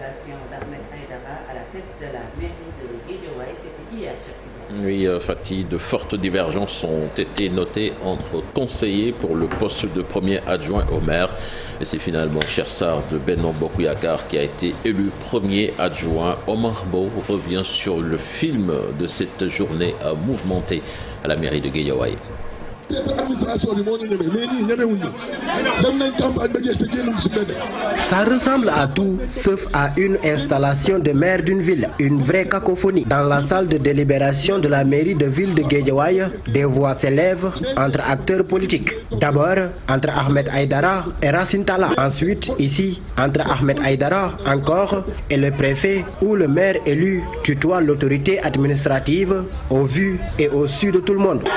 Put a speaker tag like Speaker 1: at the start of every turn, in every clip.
Speaker 1: l'installation d'Ahmed Aïdara à la tête de la mairie de Guédiawaye. C'était hier, Cheikh Tidiane.
Speaker 2: Oui, Fatih, de fortes divergences ont été notées entre conseillers pour le poste de premier adjoint au maire. Et c'est finalement Chersar de Benno Bokk Yakaar qui a été élu premier adjoint. Omar Bo revient sur le film de cette journée mouvementée à la mairie de Guédiawaye.
Speaker 3: Ça ressemble à tout, sauf à une installation de maire d'une ville, une vraie cacophonie. Dans la salle de délibération de la mairie de ville de Guédiawaye, des voix s'élèvent entre acteurs politiques. D'abord, entre Ahmed Aïdara et Racine Talla. Ensuite, ici, entre Ahmed Aïdara encore et le préfet, où le maire élu tutoie l'autorité administrative au vu et au su de tout le monde.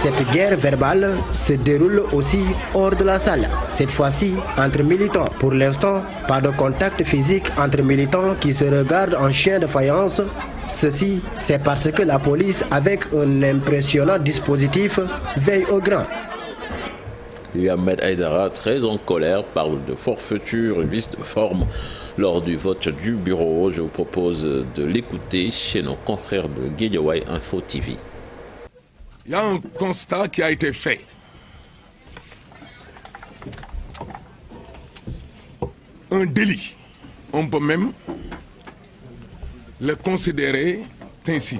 Speaker 3: Cette guerre verbale se déroule aussi hors de la salle, cette fois-ci entre militants. Pour l'instant, pas de contact physique entre militants qui se regardent en chien de faïence. Ceci, c'est parce que la police, avec un impressionnant dispositif, veille au grand.
Speaker 2: Ahmed Aïdara, très en colère, parle de forfaiture et vice de forme lors du vote du bureau. Je vous propose de l'écouter chez nos confrères de Guédiawaye Info TV.
Speaker 4: Il y a un constat qui a été fait. Un délit. On peut même le considérer ainsi.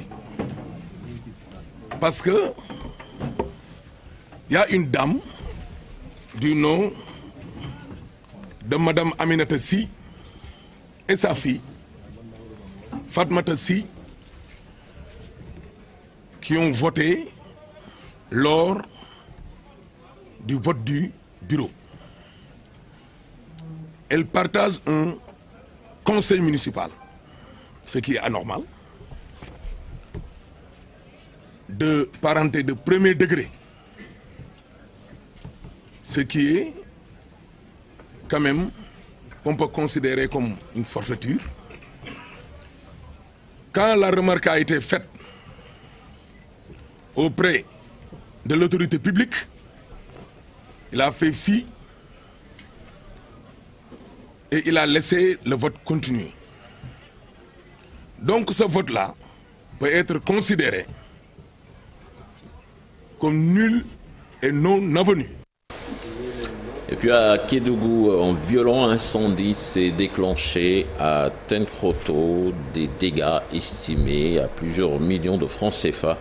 Speaker 4: Parce que il y a une dame du nom de Madame Aminata Sy et sa fille, Fatmata Sy, qui ont voté lors du vote du bureau. Elle partage un conseil municipal, ce qui est anormal, de parenté de premier degré, ce qui est quand même, on peut considérer comme une forfaiture. Quand la remarque a été faite auprès de l'autorité publique, il a fait fi et il a laissé le vote continuer. Donc ce vote-là peut être considéré comme nul et non avenu.
Speaker 2: Et puis à Kédougou, un violent incendie s'est déclenché à Tenkroto, des dégâts estimés à plusieurs millions de francs CFA.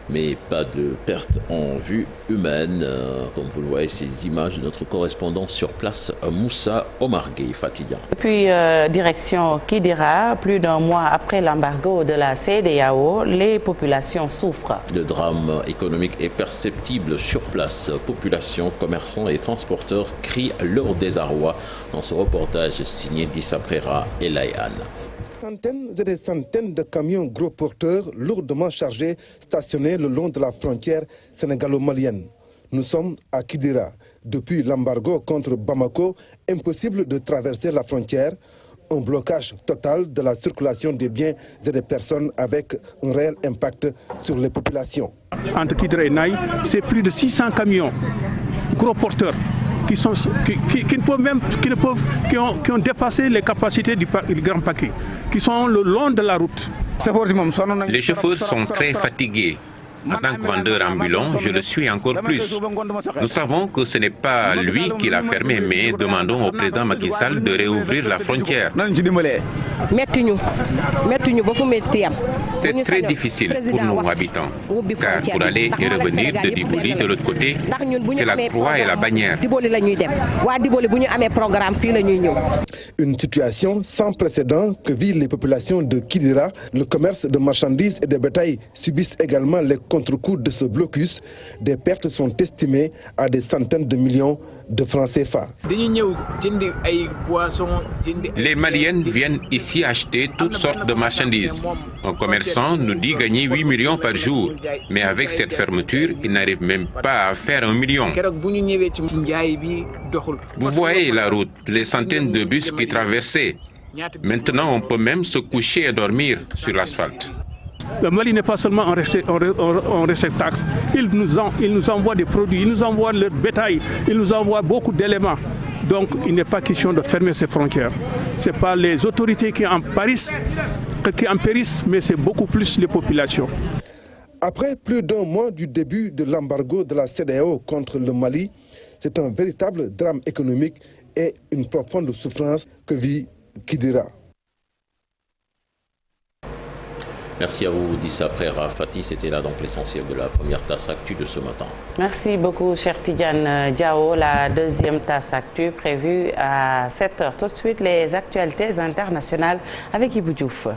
Speaker 2: Mais pas de perte en vue humaine. Comme vous le voyez, ces images de notre correspondant sur place, Moussa Omargué, Fatidia.
Speaker 1: Puis direction Kidira, plus d'un mois après l'embargo de la CEDEAO, les populations souffrent.
Speaker 2: Le drame économique est perceptible sur place. Population, commerçants et transporteurs crient leur désarroi dans ce reportage signé d'Issa Prera et Laïane.
Speaker 5: Centaines et des centaines de camions gros porteurs lourdement chargés stationnés le long de la frontière sénégalo-malienne. Nous sommes à Kidira. Depuis l'embargo contre Bamako, impossible de traverser la frontière. Un blocage total de la circulation des biens et des personnes avec un réel impact sur les populations.
Speaker 6: Entre Kidira et Naï, c'est plus de 600 camions gros porteurs qui ont dépassé les capacités du grand paquet, qui sont le long de la route.
Speaker 7: Les chauffeurs sont très fatigués. En tant que vendeur ambulant, je le suis encore plus. Nous savons que ce n'est pas lui qui l'a fermé, mais demandons au président Macky Sall de réouvrir la frontière. C'est très difficile pour nos habitants, car pour aller et revenir de Diboli de l'autre côté, c'est la croix et la bannière.
Speaker 5: Une situation sans précédent que vivent les populations de Kidira. Le commerce de marchandises et de bétail subissent également les contre-coups de ce blocus. Des pertes sont estimées à des centaines de millions de francs CFA.
Speaker 7: Les Maliennes viennent ici acheter toutes sortes de marchandises. Un commerçant nous dit gagner 8 millions par jour. Mais avec cette fermeture, il n'arrive même pas à faire 1 million. Vous voyez la route, les centaines de bus qui traversaient. Maintenant, on peut même se coucher et dormir sur l'asphalte.
Speaker 6: Le Mali n'est pas seulement un réceptacle. Il nous envoie des produits, il nous envoie leur bétail, il nous envoie beaucoup d'éléments. Donc il n'est pas question de fermer ces frontières. Ce n'est pas les autorités qui en périssent, mais c'est beaucoup plus les populations.
Speaker 5: Après plus d'un mois du début de l'embargo de la CEDEAO contre le Mali, c'est un véritable drame économique et une profonde souffrance que vit Kidira.
Speaker 2: Merci à vous, Dissa Prera Fati. C'était là donc l'essentiel de la première tasse actu de ce matin.
Speaker 1: Merci beaucoup, cher Tidiane Diao. La deuxième tasse actu prévue à 7h. Tout de suite, les actualités internationales avec Ibou Diouf.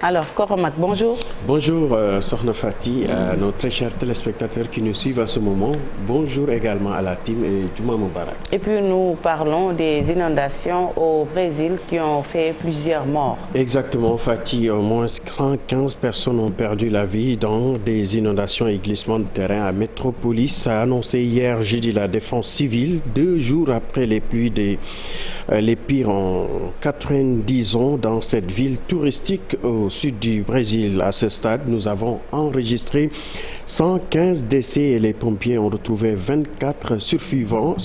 Speaker 1: Alors, Koromak, bonjour.
Speaker 8: Bonjour, Sokhna Fati, à nos très chers téléspectateurs qui nous suivent en ce moment. Bonjour également à la team et Juma Moubarak.
Speaker 1: Et puis, nous parlons des inondations au Brésil qui ont fait plusieurs morts.
Speaker 8: Exactement, Fati. Au moins 115 personnes ont perdu la vie dans des inondations et glissements de terrain à Métropolis, a annoncé hier jeudi la défense civile, 2 jours après les pluies les pires en 90 ans dans cette ville touristique au sud du Brésil. À ce stade, nous avons enregistré 115 décès et les pompiers ont retrouvé 24 survivants,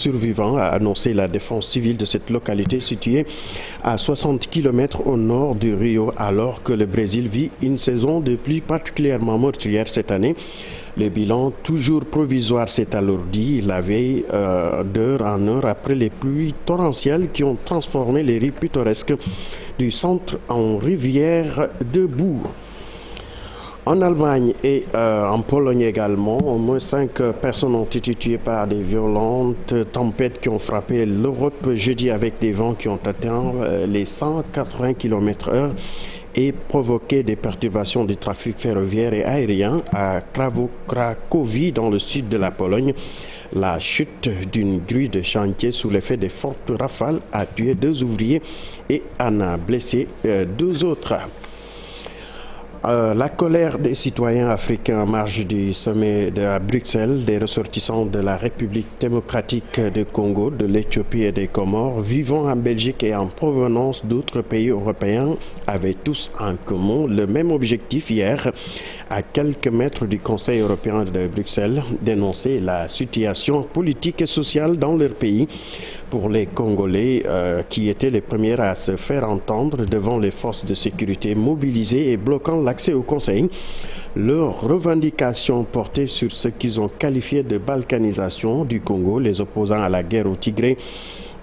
Speaker 8: a annoncé la défense civile de cette localité située à 60 km au nord du Rio, alors que le Brésil vit une saison de pluie particulièrement meurtrière cette année. Le bilan, toujours provisoire, s'est alourdi la veille d'heure en heure après les pluies torrentielles qui ont transformé les rives pittoresques du centre en rivière de boue. En Allemagne et en Pologne également, au moins 5 personnes ont été tuées par des violentes tempêtes qui ont frappé l'Europe jeudi avec des vents qui ont atteint les 180 km/h et provoqué des perturbations du trafic ferroviaire et aérien à Cracovie dans le sud de la Pologne. La chute d'une grue de chantier sous l'effet des fortes rafales a tué 2 ouvriers et en a blessé 2 autres. La colère des citoyens africains en marge du sommet à Bruxelles, des ressortissants de la République démocratique du Congo, de l'Éthiopie et des Comores, vivant en Belgique et en provenance d'autres pays européens, avaient tous en commun le même objectif hier, à quelques mètres du Conseil européen de Bruxelles, dénoncer la situation politique et sociale dans leur pays. Pour les Congolais qui étaient les premiers à se faire entendre devant les forces de sécurité mobilisées et bloquant l'accès au Conseil, leurs revendications portaient sur ce qu'ils ont qualifié de balkanisation du Congo. Les opposants à la guerre au Tigré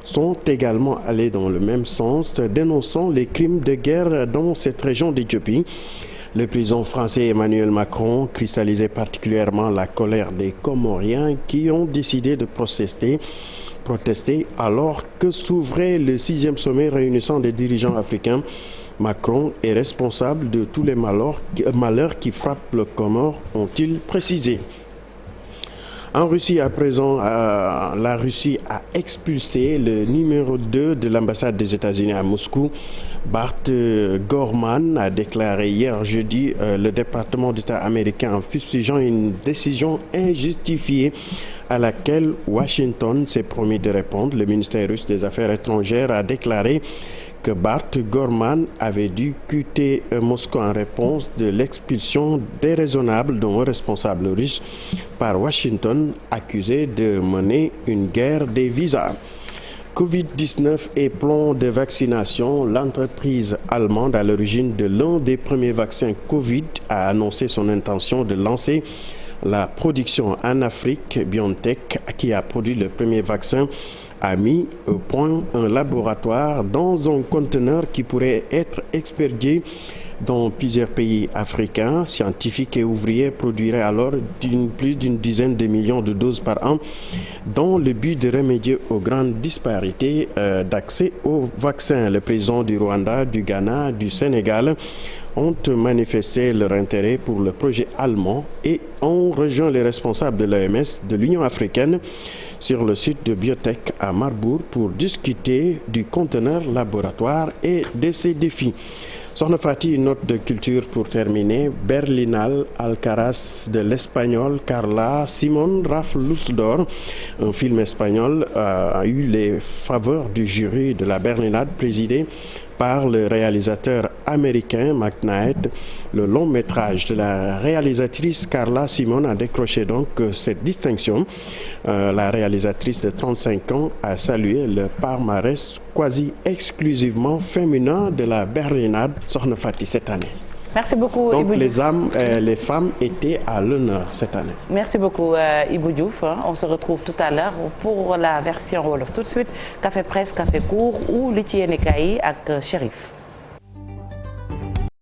Speaker 8: sont également allés dans le même sens, dénonçant les crimes de guerre dans cette région d'Éthiopie. Le président français Emmanuel Macron cristallisait particulièrement la colère des Comoriens qui ont décidé de protester alors que s'ouvrait le 6e sommet réunissant des dirigeants africains. Macron est responsable de tous les malheurs qui frappent le Comore, ont-ils précisé. En Russie, à présent, la Russie a expulsé le numéro 2 de l'ambassade des États-Unis à Moscou. Bart Gorman a déclaré hier jeudi le département d'État américain en fustigeant une décision injustifiée à laquelle Washington s'est promis de répondre. Le ministère russe des Affaires étrangères a déclaré que Bart Gorman avait dû quitter Moscou en réponse de l'expulsion déraisonnable d'un responsable russe par Washington, accusé de mener une guerre des visas. Covid-19 et plan de vaccination, l'entreprise allemande à l'origine de l'un des premiers vaccins Covid a annoncé son intention de lancer la production en Afrique. BioNTech, qui a produit le premier vaccin, a mis au point un laboratoire dans un conteneur qui pourrait être expédié dans plusieurs pays africains. Scientifiques et ouvriers produiraient alors plus d'une dizaine de millions de doses par an dans le but de remédier aux grandes disparités d'accès aux vaccins. Le président du Rwanda, du Ghana, du Sénégal ont manifesté leur intérêt pour le projet allemand et ont rejoint les responsables de l'OMS, de l'Union africaine, sur le site de Biotech à Marbourg pour discuter du conteneur laboratoire et de ses défis. Sokhna Fati, une note de culture pour terminer. Berlinale Alcaraz de l'espagnol Carla Simón Raf l'Ours d'Or, un film espagnol, a eu les faveurs du jury de la Berlinade présidé par le réalisateur américain Mac Knight. Le long métrage de la réalisatrice Carla Simon a décroché donc cette distinction. La réalisatrice de 35 ans a salué le palmarès quasi exclusivement féminin de la Berlinade Sokhna Fati cette année.
Speaker 1: Merci beaucoup.
Speaker 8: Donc les femmes étaient à l'honneur cette année.
Speaker 1: Merci beaucoup Ibou Diouf. On se retrouve tout à l'heure pour la version wolof. Tout de suite, Café Presse, Café Court ou li ci yéenekaay yi ak Chérif.